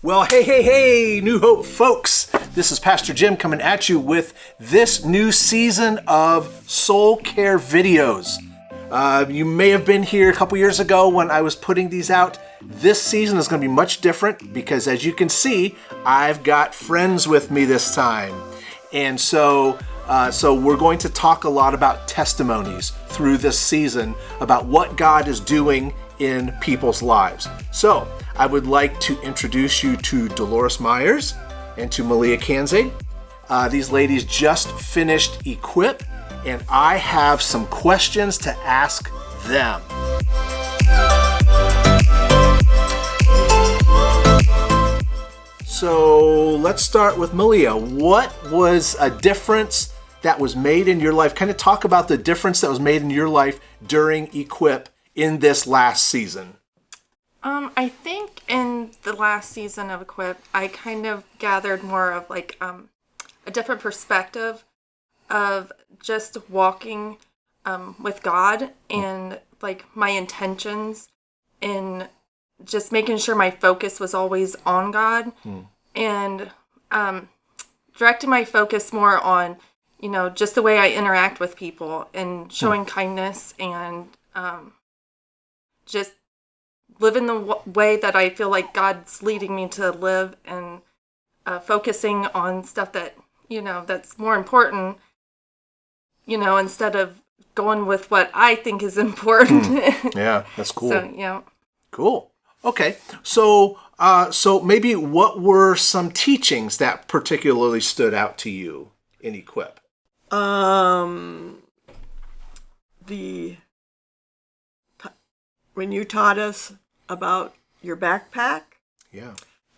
Well, hey, New Hope folks. This is Pastor Jim coming at you with this new season of Soul Care videos. You may have been here a couple years ago when I was putting these out. This season is going to be much different because, as you can see, I've got friends with me this time. And so we're going to talk a lot about testimonies through this season about what God is doing in people's lives. So I would like to introduce you to Dolores Myers and to Malia Kanze. These ladies just finished Equip, and I have some questions to ask them. So let's start with Malia. What was a difference that was made in your life? Kind of talk about the difference that was made in your life during Equip in this last season. I think in the last season of Equip, I kind of gathered more of like a different perspective of just walking with God and like my intentions and just making sure my focus was always on God and directing my focus more on, just the way I interact with people and showing kindness and just living the way that I feel like God's leading me to live and focusing on stuff that, that's more important, instead of going with what I think is important. Yeah, that's cool. So, yeah. Cool. Okay. So maybe what were some teachings that particularly stood out to you in Equip? When you taught us about your backpack,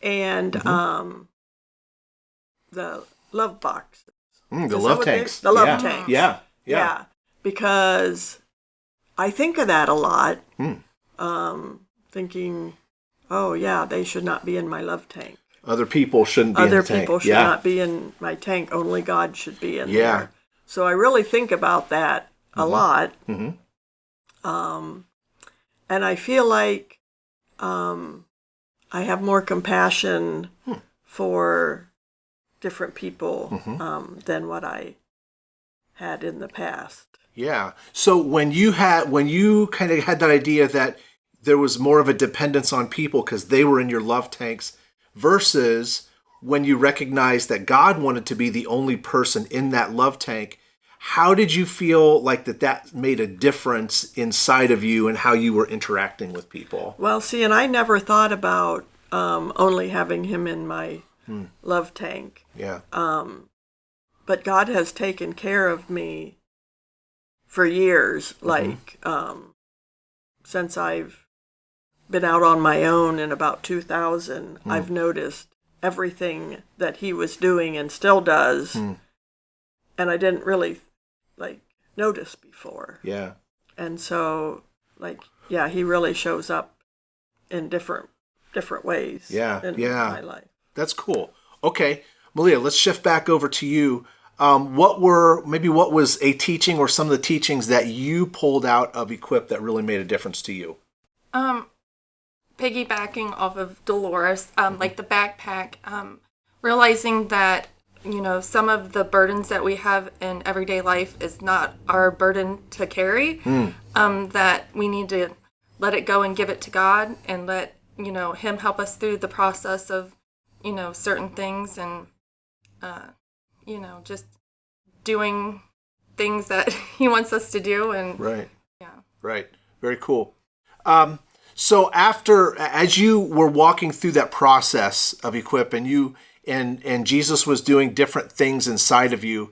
and the love boxes, the love tanks, the love tanks, yeah, because I think of that a lot, thinking, oh yeah, they should not be in my love tank. Other people shouldn't be in the tank. Other people should not be in my tank. Only God should be in there. So I really think about that a lot. And I feel like I have more compassion for different people than what I had in the past. Yeah. So when you kind of had that idea that there was more of a dependence on people because they were in your love tanks versus when you recognized that God wanted to be the only person in that love tank, how did you feel like that made a difference inside of you and how you were interacting with people? Well, see, and I never thought about only having him in my love tank. Yeah. But God has taken care of me for years, like since I've been out on my own in about 2000, I've noticed everything that he was doing and still does, and I didn't really notice before. Yeah. And so he really shows up in different ways in my life. That's cool. Okay, Malia, let's shift back over to you. What was a teaching or some of the teachings that you pulled out of Equip that really made a difference to you? Piggybacking off of Dolores, like the backpack, realizing that, some of the burdens that we have in everyday life is not our burden to carry, that we need to let it go and give it to God and let, him help us through the process of, certain things and, just doing things that he wants us to do. And right. Yeah. Right. Very cool. So as you were walking through that process of Equip and you and Jesus was doing different things inside of you,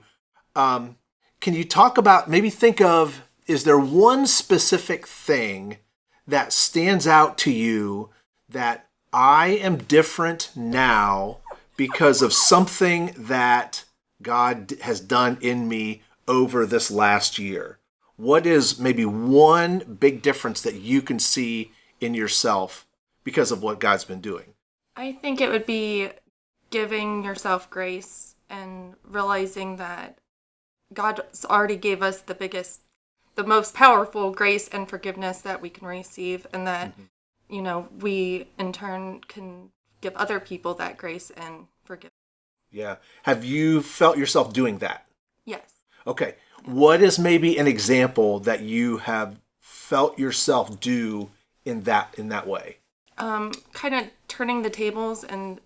can you talk about, is there one specific thing that stands out to you that I am different now because of something that God has done in me over this last year? What is maybe one big difference that you can see in yourself because of what God's been doing? I think it would be giving yourself grace and realizing that God's already gave us the most powerful grace and forgiveness that we can receive, and that, we in turn can give other people that grace and forgiveness. Yeah. Have you felt yourself doing that? Yes. Okay. What is maybe an example that you have felt yourself do in that way? Kind of turning the tables and,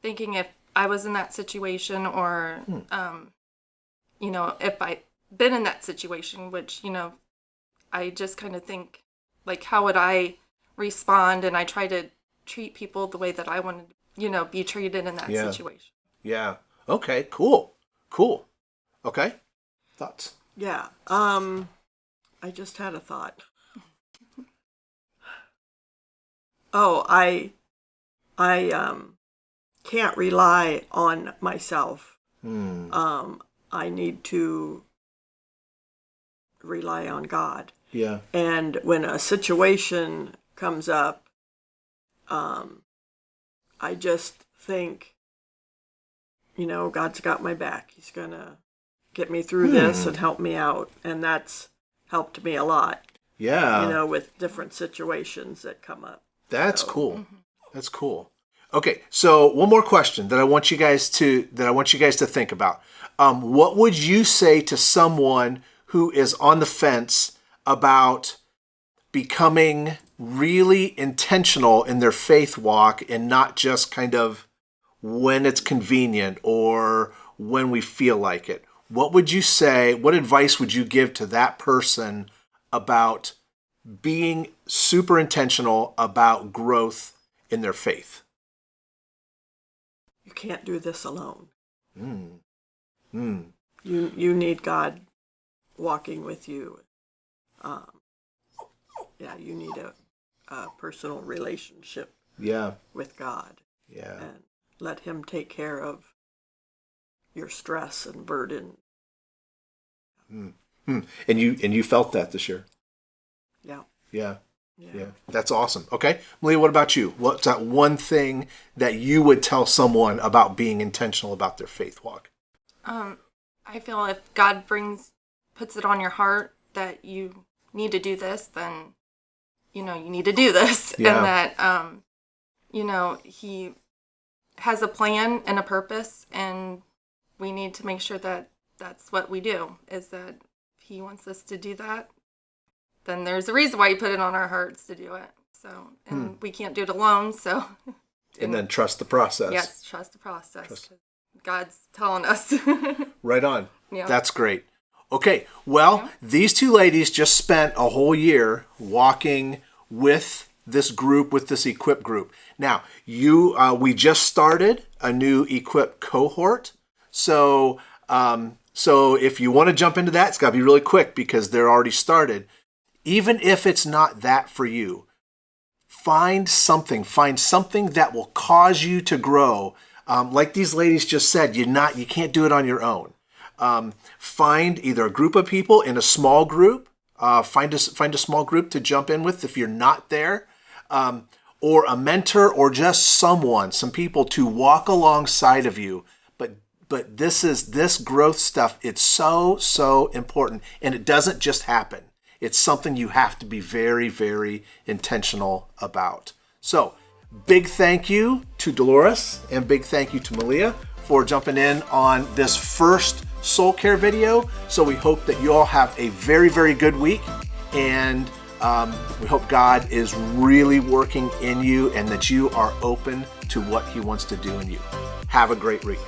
thinking if I was in that situation or, if I'd been in that situation, which, I just kind of think, like, how would I respond? And I try to treat people the way that I wanted to, be treated in that situation. Yeah. Okay, cool. Okay. Thoughts? Yeah. I just had a thought. Oh, I can't rely on myself. I need to rely on God. Yeah. And when a situation comes up, I just think, God's got my back. He's going to get me through this and help me out. And that's helped me a lot. Yeah. With different situations that come up. That's cool. That's cool. Okay, so one more question that I want you guys to think about. What would you say to someone who is on the fence about becoming really intentional in their faith walk and not just kind of when it's convenient or when we feel like it? What would you say? What advice would you give to that person about being super intentional about growth in their faith? You can't do this alone. You You need God walking with you. You need a personal relationship with God. Yeah. And let him take care of your stress and burden. And you felt that this year? Yeah. Yeah. That's awesome. Okay. Malia, what about you? What's that one thing that you would tell someone about being intentional about their faith walk? I feel if God puts it on your heart that you need to do this, then, you need to do this. Yeah. And that, he has a plan and a purpose, and we need to make sure that that's what we do, is that if he wants us to do that, then there's a reason why he put it on our hearts to do it. So, and we can't do it alone, so. And then trust the process. Yes, trust the process. 'Cause God's telling us. Right on. Yeah. That's great. Okay, well, these two ladies just spent a whole year walking with this group, with this Equip group. Now, we just started a new Equip cohort. So if you want to jump into that, it's got to be really quick because they're already started. Even if it's not that for you, find something that will cause you to grow. Like these ladies just said, you can't do it on your own. Find either a group of people in a small group. Find a small group to jump in with if you're not there, or a mentor, or just some people to walk alongside of you. But this growth stuff, it's so important, and it doesn't just happen. It's something you have to be very, very intentional about. So, big thank you to Dolores and big thank you to Malia for jumping in on this first Soul Care video. So we hope that you all have a very, very good week, and we hope God is really working in you and that you are open to what he wants to do in you. Have a great week.